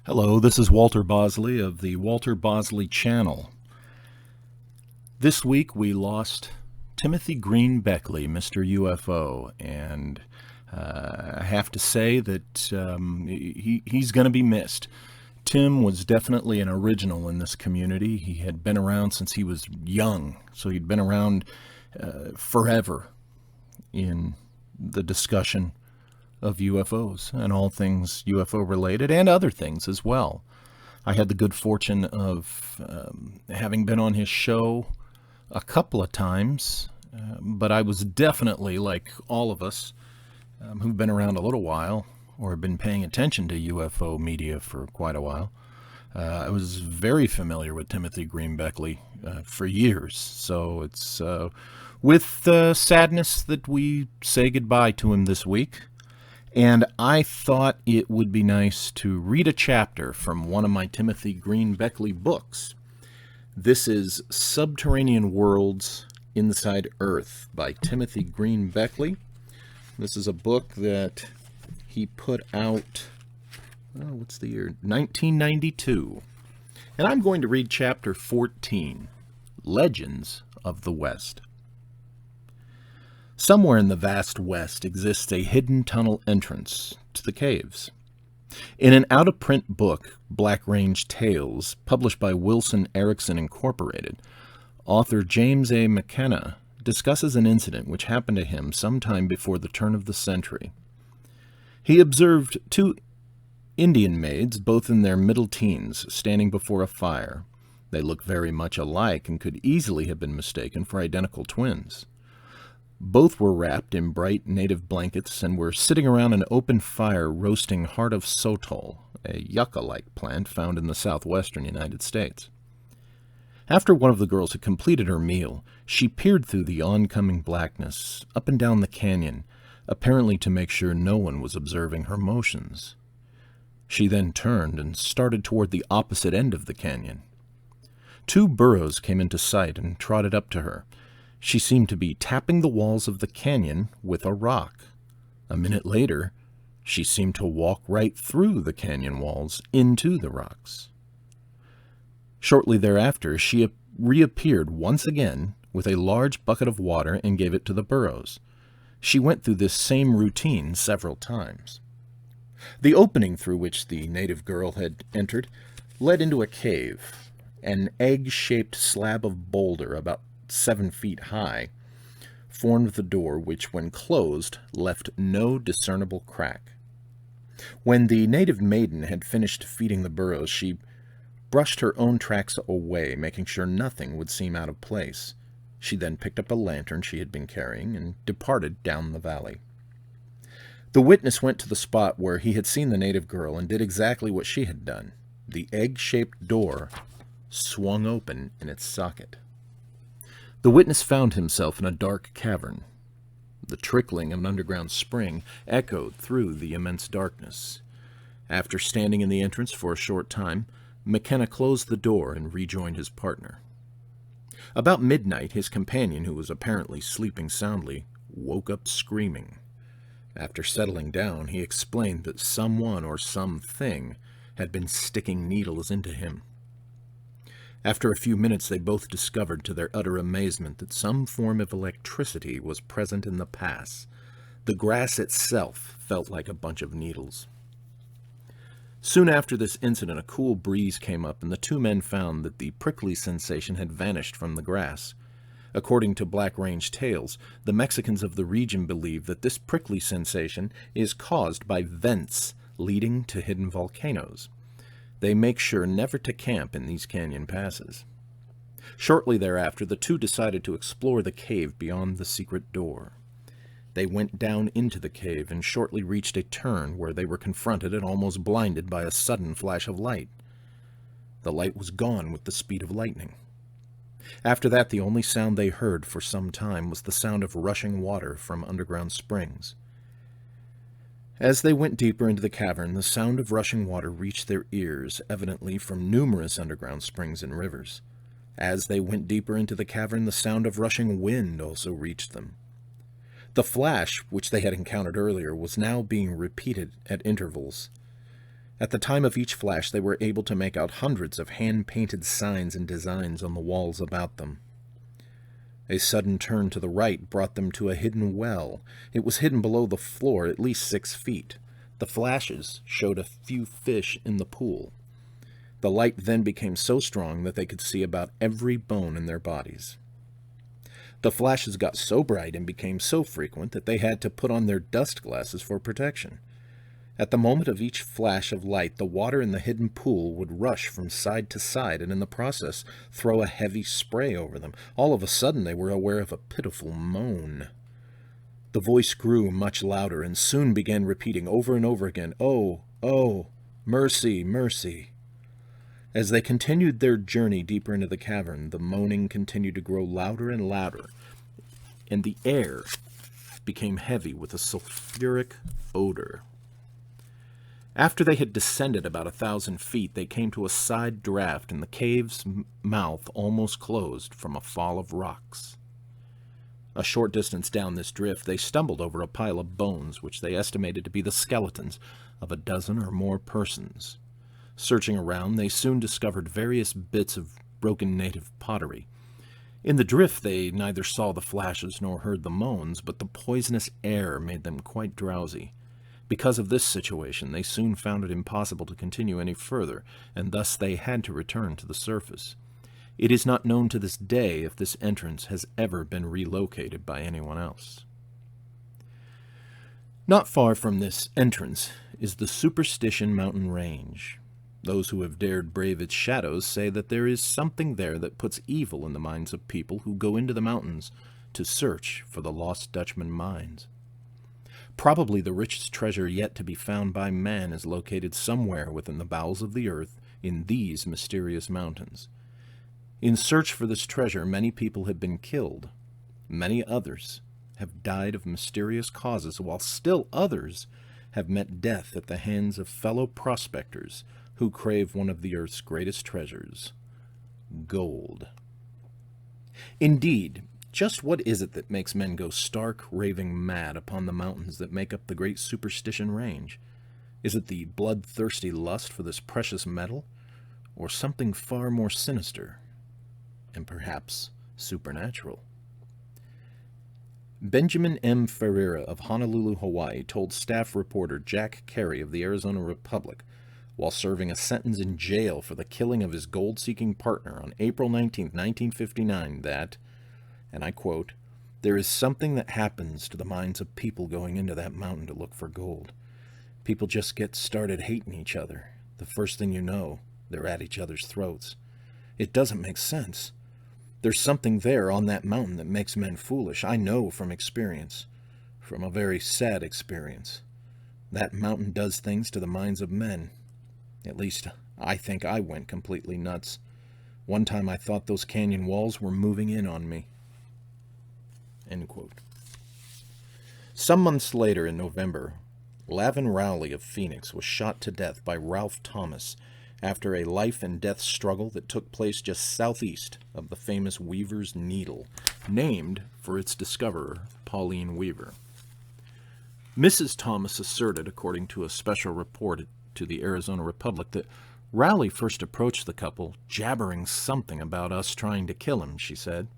Hello, this is Walter Bosley of the Walter Bosley channel. This week we lost Timothy Green Beckley, Mr. UFO, and I have to say that he's going to be missed. Tim was definitely an original in this community. He had been around since he was young, so he'd been around forever in the discussion of UFOs and all things UFO related and other things as well. I had the good fortune of having been on his show a couple of times, but I was definitely, like all of us who've been around a little while or have been paying attention to UFO media for quite a while, I was very familiar with Timothy Green Beckley for years. So it's with sadness that we say goodbye to him this week. And I thought it would be nice to read a chapter from one of my Timothy Green Beckley books. This is Subterranean Worlds Inside Earth by Timothy Green Beckley. This is a book that he put out, what's the year? 1992. And I'm going to read chapter 14, Legends of the West. Somewhere in the vast West exists a hidden tunnel entrance to the caves. In an out-of-print book, Black Range Tales, published by Wilson Erickson Incorporated, author James A. McKenna discusses an incident which happened to him sometime before the turn of the century. He observed two Indian maids, both in their middle teens, standing before a fire. They looked very much alike and could easily have been mistaken for identical twins. Both were wrapped in bright native blankets and were sitting around an open fire roasting heart of sotol, a yucca-like plant found in the southwestern United States. After one of the girls had completed her meal, she peered through the oncoming blackness, up and down the canyon, apparently to make sure no one was observing her motions. She then turned and started toward the opposite end of the canyon. Two burros came into sight and trotted up to her. She seemed to be tapping the walls of the canyon with a rock. A minute later, she seemed to walk right through the canyon walls into the rocks. Shortly thereafter, she reappeared once again with a large bucket of water and gave it to the burros. She went through this same routine several times. The opening through which the native girl had entered led into a cave. An egg-shaped slab of boulder about 7 feet high formed the door, which, when closed, left no discernible crack. When the native maiden had finished feeding the burros, she brushed her own tracks away, making sure nothing would seem out of place. She then picked up a lantern she had been carrying and departed down the valley. The witness went to the spot where he had seen the native girl and did exactly what she had done. The egg-shaped door swung open in its socket. The witness found himself in a dark cavern. The trickling of an underground spring echoed through the immense darkness. After standing in the entrance for a short time, McKenna closed the door and rejoined his partner. About midnight, his companion, who was apparently sleeping soundly, woke up screaming. After settling down, he explained that someone or something had been sticking needles into him. After a few minutes, they both discovered to their utter amazement that some form of electricity was present in the pass. The grass itself felt like a bunch of needles. Soon after this incident, a cool breeze came up, and the two men found that the prickly sensation had vanished from the grass. According to Black Range Tales, the Mexicans of the region believe that this prickly sensation is caused by vents leading to hidden volcanoes. They make sure never to camp in these canyon passes. Shortly thereafter, the two decided to explore the cave beyond the secret door. They went down into the cave and shortly reached a turn where they were confronted and almost blinded by a sudden flash of light. The light was gone with the speed of lightning. After that, the only sound they heard for some time was the sound of rushing water from underground springs. As they went deeper into the cavern, the sound of rushing water reached their ears, evidently from numerous underground springs and rivers. As they went deeper into the cavern, the sound of rushing wind also reached them. The flash, which they had encountered earlier, was now being repeated at intervals. At the time of each flash, they were able to make out hundreds of hand-painted signs and designs on the walls about them. A sudden turn to the right brought them to a hidden well. It was hidden below the floor at least 6 feet. The flashes showed a few fish in the pool. The light then became so strong that they could see about every bone in their bodies. The flashes got so bright and became so frequent that they had to put on their dust glasses for protection. At the moment of each flash of light, the water in the hidden pool would rush from side to side and in the process throw a heavy spray over them. All of a sudden they were aware of a pitiful moan. The voice grew much louder and soon began repeating over and over again, "Oh, oh, mercy, mercy." As they continued their journey deeper into the cavern, the moaning continued to grow louder and louder, and the air became heavy with a sulfuric odor. After they had descended about 1,000 feet, they came to a side draft, and the cave's mouth almost closed from a fall of rocks. A short distance down this drift, they stumbled over a pile of bones, which they estimated to be the skeletons of a dozen or more persons. Searching around, they soon discovered various bits of broken native pottery. In the drift, they neither saw the flashes nor heard the moans, but the poisonous air made them quite drowsy. Because of this situation, they soon found it impossible to continue any further, and thus they had to return to the surface. It is not known to this day if this entrance has ever been relocated by anyone else. Not far from this entrance is the Superstition Mountain range. Those who have dared brave its shadows say that there is something there that puts evil in the minds of people who go into the mountains to search for the lost Dutchman mines. Probably the richest treasure yet to be found by man is located somewhere within the bowels of the earth in these mysterious mountains. In search for this treasure, many people have been killed. Many others have died of mysterious causes, while still others have met death at the hands of fellow prospectors who crave one of the earth's greatest treasures, gold. Indeed, just what is it that makes men go stark, raving mad upon the mountains that make up the great Superstition Range? Is it the bloodthirsty lust for this precious metal, or something far more sinister, and perhaps supernatural? Benjamin M. Ferreira of Honolulu, Hawaii, told staff reporter Jack Carey of the Arizona Republic, while serving a sentence in jail for the killing of his gold-seeking partner on April 19, 1959, that, and I quote, "There is something that happens to the minds of people going into that mountain to look for gold. People just get started hating each other. The first thing you know, they're at each other's throats. It doesn't make sense. There's something there on that mountain that makes men foolish. I know from experience, from a very sad experience. That mountain does things to the minds of men. At least, I think I went completely nuts. One time I thought those canyon walls were moving in on me." End quote. Some months later, in November, Lavin Rowley of Phoenix was shot to death by Ralph Thomas after a life-and-death struggle that took place just southeast of the famous Weaver's Needle, named for its discoverer, Pauline Weaver. Mrs. Thomas asserted, according to a special report to the Arizona Republic, that Rowley first approached the couple, jabbering something about us trying to kill him, she said.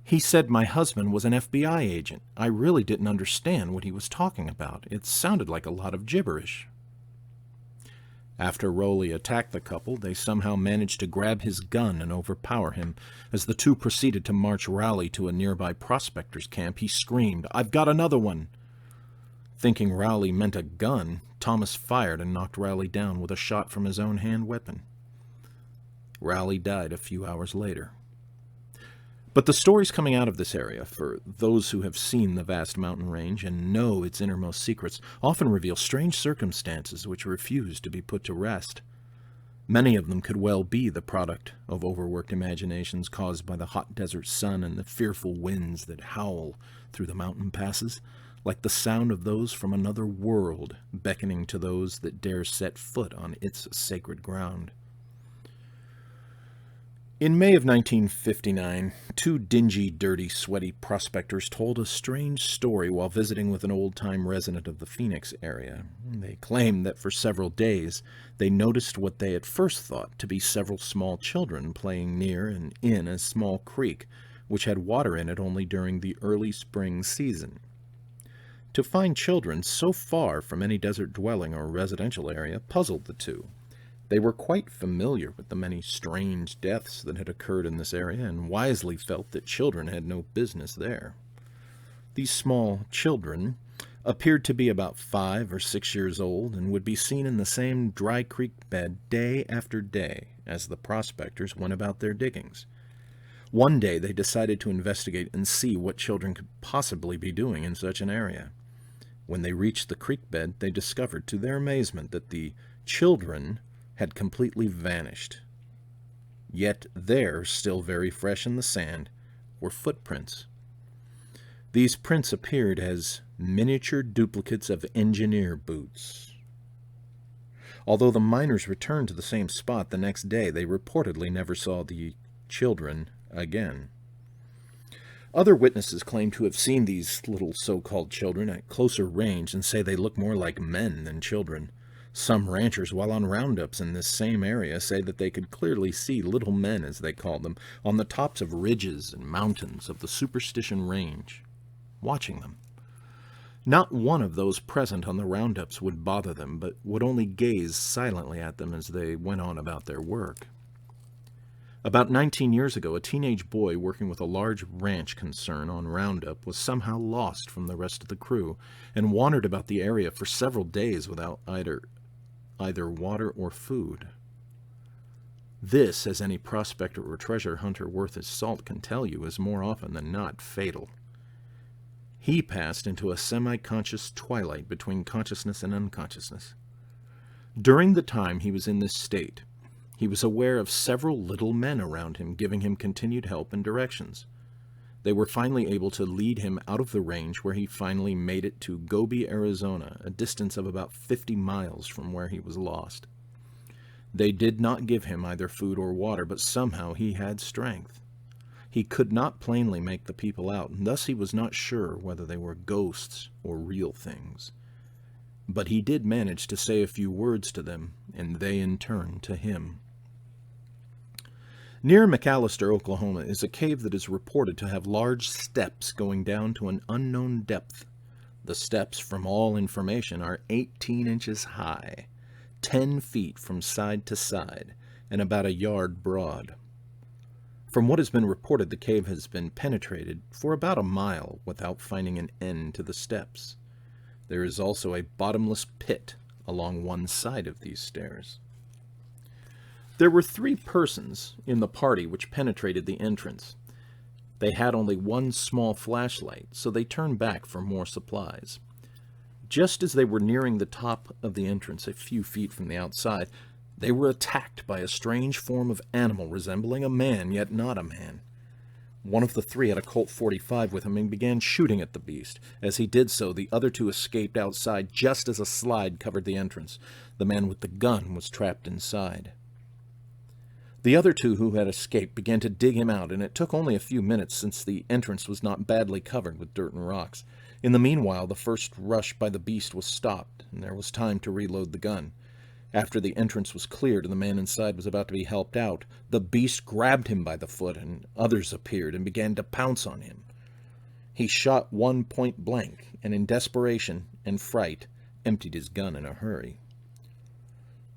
"He said my husband was an FBI agent. I really didn't understand what he was talking about. It sounded like a lot of gibberish." After Rowley attacked the couple, they somehow managed to grab his gun and overpower him. As the two proceeded to march Rowley to a nearby prospector's camp, he screamed, "I've got another one!" Thinking Rowley meant a gun, Thomas fired and knocked Rowley down with a shot from his own hand weapon. Rowley died a few hours later. But the stories coming out of this area, for those who have seen the vast mountain range and know its innermost secrets, often reveal strange circumstances which refuse to be put to rest. Many of them could well be the product of overworked imaginations caused by the hot desert sun and the fearful winds that howl through the mountain passes, like the sound of those from another world beckoning to those that dare set foot on its sacred ground. In May of 1959, two dingy, dirty, sweaty prospectors told a strange story while visiting with an old-time resident of the Phoenix area. They claimed that for several days they noticed what they at first thought to be several small children playing near and in a small creek, which had water in it only during the early spring season. To find children so far from any desert dwelling or residential area puzzled the two. They were quite familiar with the many strange deaths that had occurred in this area and wisely felt that children had no business there. These small children appeared to be about 5 or 6 years old and would be seen in the same dry creek bed day after day as the prospectors went about their diggings. One day they decided to investigate and see what children could possibly be doing in such an area. When they reached the creek bed, they discovered to their amazement that the children had completely vanished. Yet there, still very fresh in the sand, were footprints. These prints appeared as miniature duplicates of engineer boots. Although the miners returned to the same spot the next day, they reportedly never saw the children again. Other witnesses claim to have seen these little so-called children at closer range and say they look more like men than children. Some ranchers, while on roundups in this same area, say that they could clearly see little men, as they called them, on the tops of ridges and mountains of the Superstition Range, watching them. Not one of those present on the roundups would bother them, but would only gaze silently at them as they went on about their work. About 19 years ago, a teenage boy working with a large ranch concern on Roundup was somehow lost from the rest of the crew and wandered about the area for several days without either water or food. This, as any prospector or treasure hunter worth his salt can tell you, is more often than not fatal. He passed into a semi-conscious twilight between consciousness and unconsciousness. During the time he was in this state, he was aware of several little men around him giving him continued help and directions. They were finally able to lead him out of the range, where he finally made it to Gobi, Arizona, a distance of about 50 miles from where he was lost. They did not give him either food or water, but somehow he had strength. He could not plainly make the people out, and thus he was not sure whether they were ghosts or real things. But he did manage to say a few words to them, and they in turn to him. Near McAllister, Oklahoma, is a cave that is reported to have large steps going down to an unknown depth. The steps, from all information, are 18 inches high, 10 feet from side to side, and about a yard broad. From what has been reported, the cave has been penetrated for about a mile without finding an end to the steps. There is also a bottomless pit along one side of these stairs. There were 3 persons in the party which penetrated the entrance. They had only one small flashlight, so they turned back for more supplies. Just as they were nearing the top of the entrance, a few feet from the outside, they were attacked by a strange form of animal resembling a man, yet not a man. One of the 3 had a Colt .45 with him and began shooting at the beast. As he did so, the other 2 escaped outside just as a slide covered the entrance. The man with the gun was trapped inside. The other 2 who had escaped began to dig him out, and it took only a few minutes since the entrance was not badly covered with dirt and rocks. In the meanwhile, the first rush by the beast was stopped, and there was time to reload the gun. After the entrance was cleared and the man inside was about to be helped out, the beast grabbed him by the foot, and others appeared and began to pounce on him. He shot one point blank, and in desperation and fright, emptied his gun in a hurry.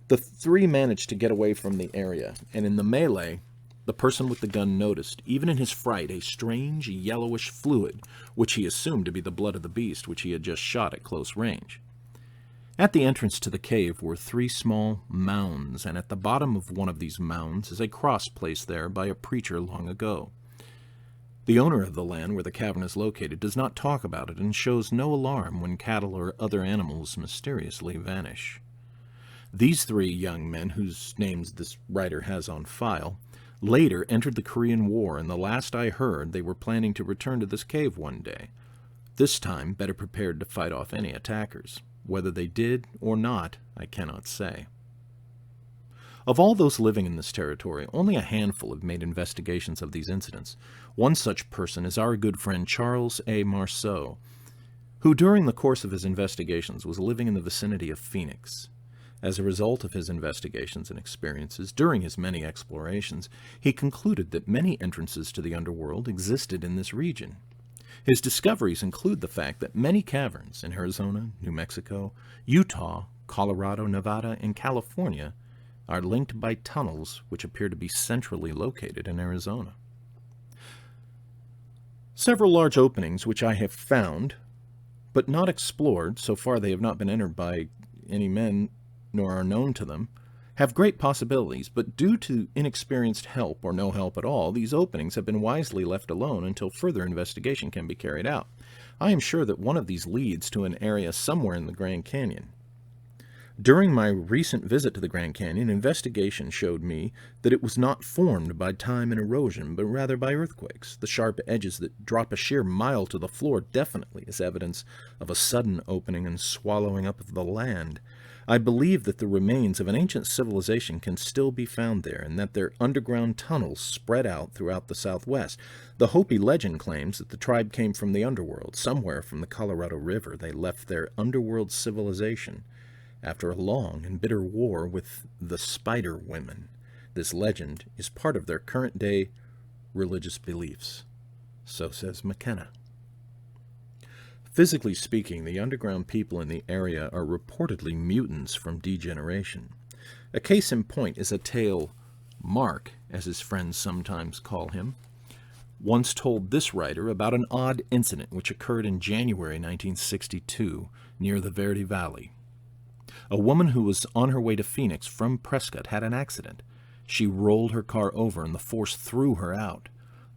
The 3 managed to get away from the area, and in the melee, the person with the gun noticed, even in his fright, a strange yellowish fluid, which he assumed to be the blood of the beast, which he had just shot at close range. At the entrance to the cave were 3 small mounds, and at the bottom of one of these mounds is a cross placed there by a preacher long ago. The owner of the land where the cavern is located does not talk about it and shows no alarm when cattle or other animals mysteriously vanish. These 3 young men, whose names this writer has on file, later entered the Korean War, and the last I heard they were planning to return to this cave one day, this time better prepared to fight off any attackers. Whether they did or not, I cannot say. Of all those living in this territory, only a handful have made investigations of these incidents. One such person is our good friend Charles A. Marceau, who during the course of his investigations was living in the vicinity of Phoenix. As a result of his investigations and experiences during his many explorations, he concluded that many entrances to the underworld existed in this region. His discoveries include the fact that many caverns in Arizona, New Mexico, Utah, Colorado, Nevada, and California are linked by tunnels which appear to be centrally located in Arizona. Several large openings which I have found, but not explored, so far they have not been entered by any men nor are known to them, have great possibilities, but due to inexperienced help or no help at all, these openings have been wisely left alone until further investigation can be carried out. I am sure that one of these leads to an area somewhere in the Grand Canyon. During my recent visit to the Grand Canyon, investigation showed me that it was not formed by time and erosion, but rather by earthquakes. The sharp edges that drop a sheer mile to the floor definitely is evidence of a sudden opening and swallowing up of the land. I believe that the remains of an ancient civilization can still be found there, and that their underground tunnels spread out throughout the Southwest. The Hopi legend claims that the tribe came from the underworld. Somewhere from the Colorado River, they left their underworld civilization after a long and bitter war with the Spider Women. This legend is part of their current-day religious beliefs. So says McKenna. Physically speaking, the underground people in the area are reportedly mutants from degeneration. A case in point is a tale Mark, as his friends sometimes call him, once told this writer about an odd incident which occurred in January 1962 near the Verde Valley. A woman who was on her way to Phoenix from Prescott had an accident. She rolled her car over and the force threw her out.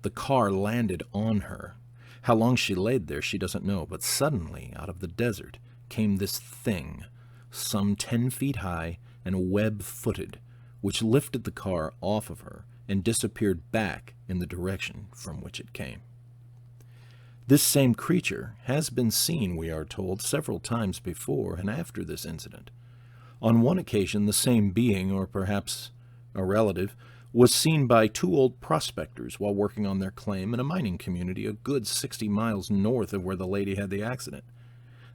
The car landed on her. How long she laid there she doesn't know, but suddenly, out of the desert, came this thing, some 10 feet high and web-footed, which lifted the car off of her and disappeared back in the direction from which it came. This same creature has been seen, we are told, several times before and after this incident. On one occasion, the same being, or perhaps a relative, was seen by 2 old prospectors while working on their claim in a mining community a good 60 miles north of where the lady had the accident.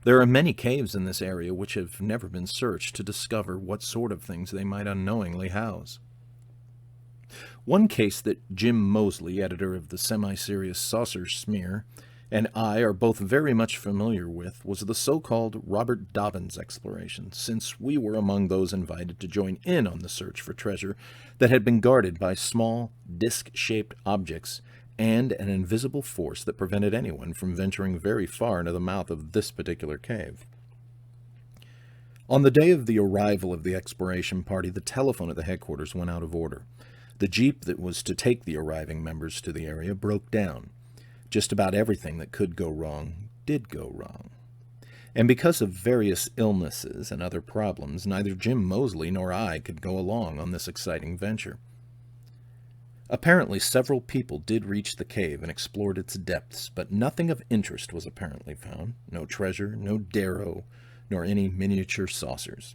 There are many caves in this area which have never been searched to discover what sort of things they might unknowingly house. One case that Jim Moseley, editor of the semi-serious Saucer Smear, and I are both very much familiar with was the so-called Robert Dobbins exploration, since we were among those invited to join in on the search for treasure that had been guarded by small, disc-shaped objects and an invisible force that prevented anyone from venturing very far into the mouth of this particular cave. On the day of the arrival of the exploration party, the telephone at the headquarters went out of order. The jeep that was to take the arriving members to the area broke down. Just about everything that could go wrong did go wrong. And because of various illnesses and other problems, neither Jim Moseley nor I could go along on this exciting venture. Apparently, several people did reach the cave and explored its depths, but nothing of interest was apparently found. No treasure, no darrow, nor any miniature saucers.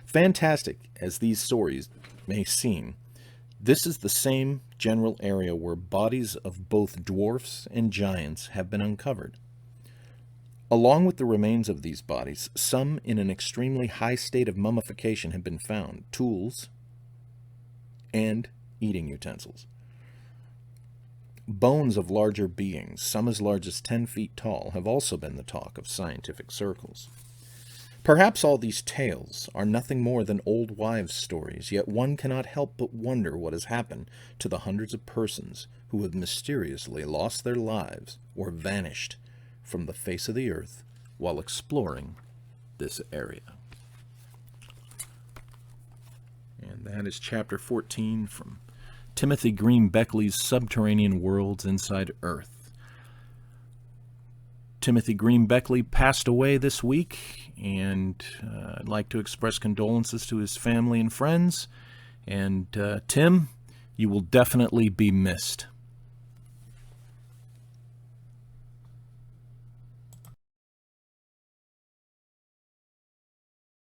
Fantastic as these stories may seem, this is the same general area where bodies of both dwarfs and giants have been uncovered. Along with the remains of these bodies, some in an extremely high state of mummification have been found, tools, and eating utensils. Bones of larger beings, some as large as 10 feet tall, have also been the talk of scientific circles. Perhaps all these tales are nothing more than old wives' stories, yet one cannot help but wonder what has happened to the hundreds of persons who have mysteriously lost their lives or vanished from the face of the earth while exploring this area. And that is Chapter 14 from Timothy Green Beckley's Subterranean Worlds Inside Earth. Timothy Green Beckley passed away this week, and I'd like to express condolences to his family and friends. And Tim, you will definitely be missed.